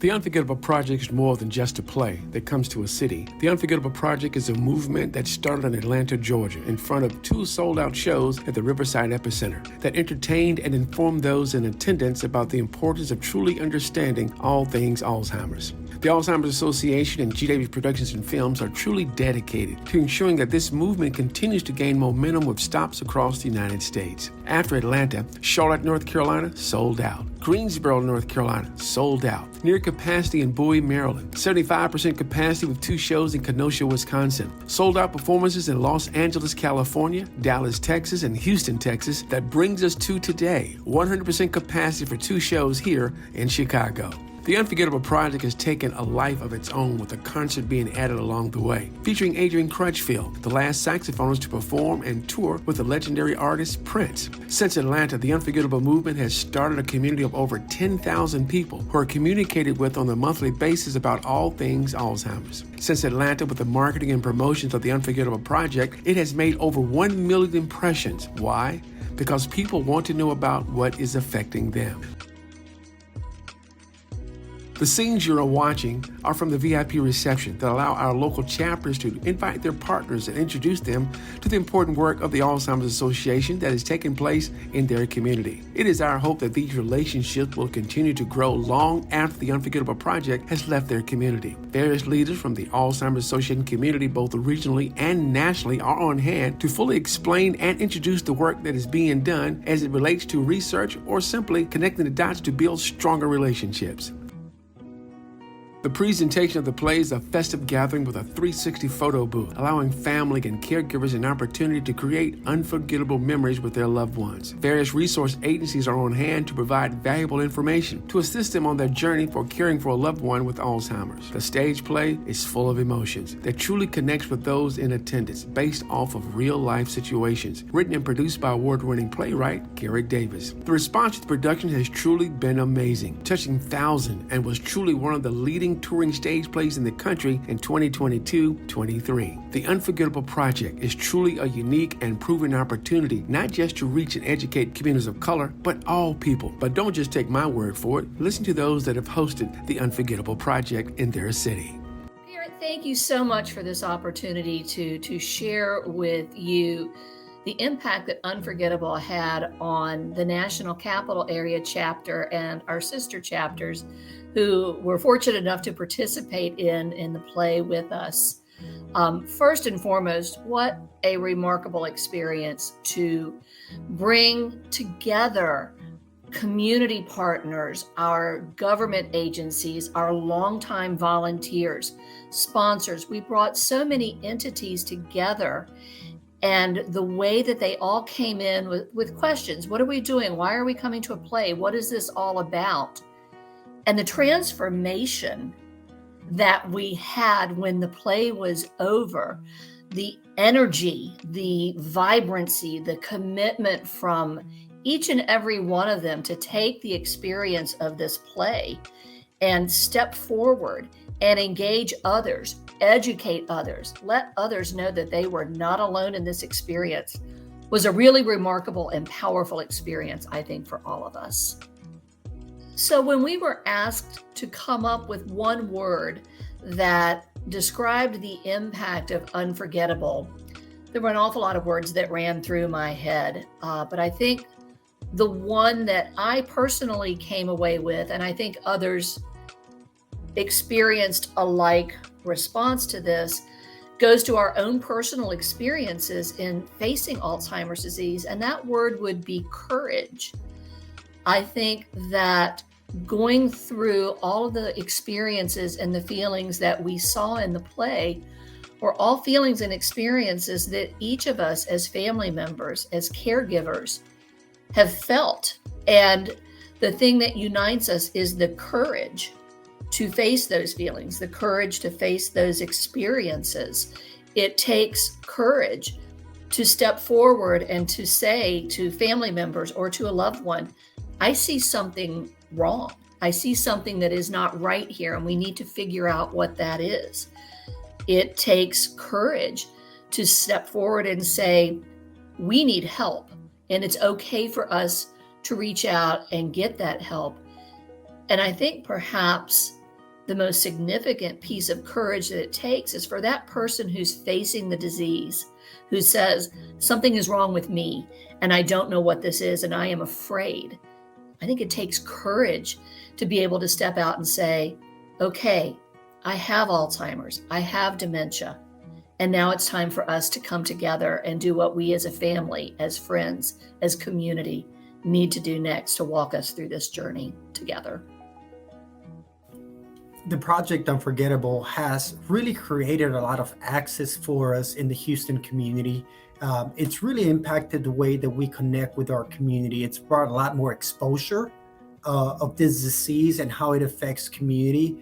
The Unforgettable Project is more than just a play that comes to a city. The Unforgettable Project is a movement that started in Atlanta, Georgia, in front of 2 sold-out shows at the Riverside Epicenter that entertained and informed those in attendance about the importance of truly understanding all things Alzheimer's. The Alzheimer's Association and GW Productions and Films are truly dedicated to ensuring that this movement continues to gain momentum with stops across the United States. After Atlanta, Charlotte, North Carolina, sold out. Greensboro, North Carolina, sold out. Near capacity in Bowie, Maryland. 75% capacity with 2 shows in Kenosha, Wisconsin. Sold out performances in Los Angeles, California, Dallas, Texas, and Houston, Texas. That brings us to today. 100% capacity for 2 shows here in Chicago. The Unforgettable Project has taken a life of its own with a concert being added along the way, featuring Adrian Crutchfield, the last saxophonist to perform and tour with the legendary artist Prince. Since Atlanta, the Unforgettable movement has started a community of over 10,000 people who are communicated with on a monthly basis about all things Alzheimer's. Since Atlanta, with the marketing and promotions of the Unforgettable Project, it has made over 1 million impressions. Why? Because people want to know about what is affecting them. The scenes you are watching are from the VIP reception that allow our local chapters to invite their partners and introduce them to the important work of the Alzheimer's Association that is taking place in their community. It is our hope that these relationships will continue to grow long after the Unforgettable Project has left their community. Various leaders from the Alzheimer's Association community, both regionally and nationally, are on hand to fully explain and introduce the work that is being done as it relates to research or simply connecting the dots to build stronger relationships. The presentation of the play is a festive gathering with a 360 photo booth, allowing family and caregivers an opportunity to create unforgettable memories with their loved ones. Various resource agencies are on hand to provide valuable information to assist them on their journey for caring for a loved one with Alzheimer's. The stage play is full of emotions that truly connects with those in attendance based off of real-life situations, written and produced by award-winning playwright Garrett Davis. The response to the production has truly been amazing, touching thousands, and was truly one of the leading touring stage plays in the country in 2022-23. The Unforgettable Project is truly a unique and proven opportunity, not just to reach and educate communities of color, but all people. But don't just take my word for it. Listen to those that have hosted the Unforgettable Project in their city. Garrett, thank you so much for this opportunity to share with you the impact that Unforgettable had on the National Capital Area chapter and our sister chapters who were fortunate enough to participate in the play with us. First and foremost, what a remarkable experience to bring together community partners, our government agencies, our longtime volunteers, sponsors. We brought so many entities together, and the way that they all came in with questions. What are we doing? Why are we coming to a play? What is this all about? And the transformation that we had when the play was over, the energy, the vibrancy, the commitment from each and every one of them to take the experience of this play and step forward and engage others, educate others, let others know that they were not alone in this experience was a really remarkable and powerful experience, I think, for all of us. So when we were asked to come up with one word that described the impact of Unforgettable, there were an awful lot of words that ran through my head. But I think the one that I personally came away with, and I think others experienced a like response to this, goes to our own personal experiences in facing Alzheimer's disease. And that word would be courage. I think that going through all of the experiences and the feelings that we saw in the play were all feelings and experiences that each of us as family members, as caregivers, have felt. And the thing that unites us is the courage to face those feelings, the courage to face those experiences. It takes courage to step forward and to say to family members or to a loved one, I see something wrong. I see something that is not right here, and we need to figure out what that is. It takes courage to step forward and say, we need help, and it's okay for us to reach out and get that help. And I think perhaps the most significant piece of courage that it takes is for that person who's facing the disease, who says, something is wrong with me and I don't know what this is and I am afraid. I think it takes courage to be able to step out and say, okay, I have Alzheimer's, I have dementia, and now it's time for us to come together and do what we as a family, as friends, as community need to do next to walk us through this journey together. The project Unforgettable has really created a lot of access for us in the Houston community. It's really impacted the way that we connect with our community. It's brought a lot more exposure of this disease and how it affects community.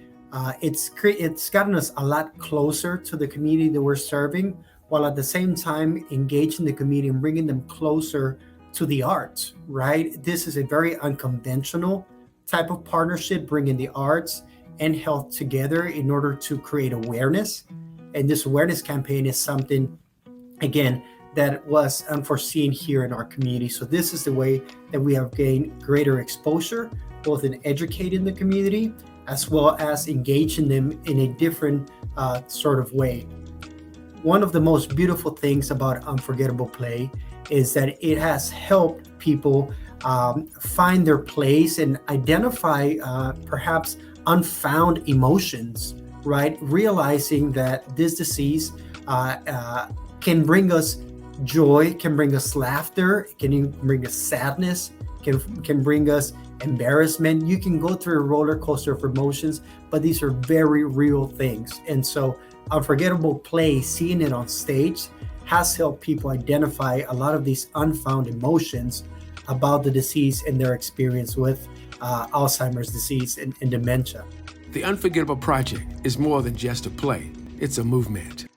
It's gotten us a lot closer to the community that we're serving, while at the same time engaging the community and bringing them closer to the arts, right? This is a very unconventional type of partnership, bringing the arts and health together in order to create awareness. And this awareness campaign is something, again, that was unforeseen here in our community. So this is the way that we have gained greater exposure, both in educating the community as well as engaging them in a different sort of way. One of the most beautiful things about Unforgettable Play is that it has helped people find their place and identify perhaps unfound emotions, right? Realizing that this disease can bring us joy, can bring us laughter, can bring us sadness, can bring us embarrassment. You can go through a roller coaster of emotions, but these are very real things. And so Unforgettable Play, seeing it on stage, has helped people identify a lot of these unfound emotions about the disease and their experience with Alzheimer's disease and dementia. The Unforgettable Project is more than just a play, it's a movement.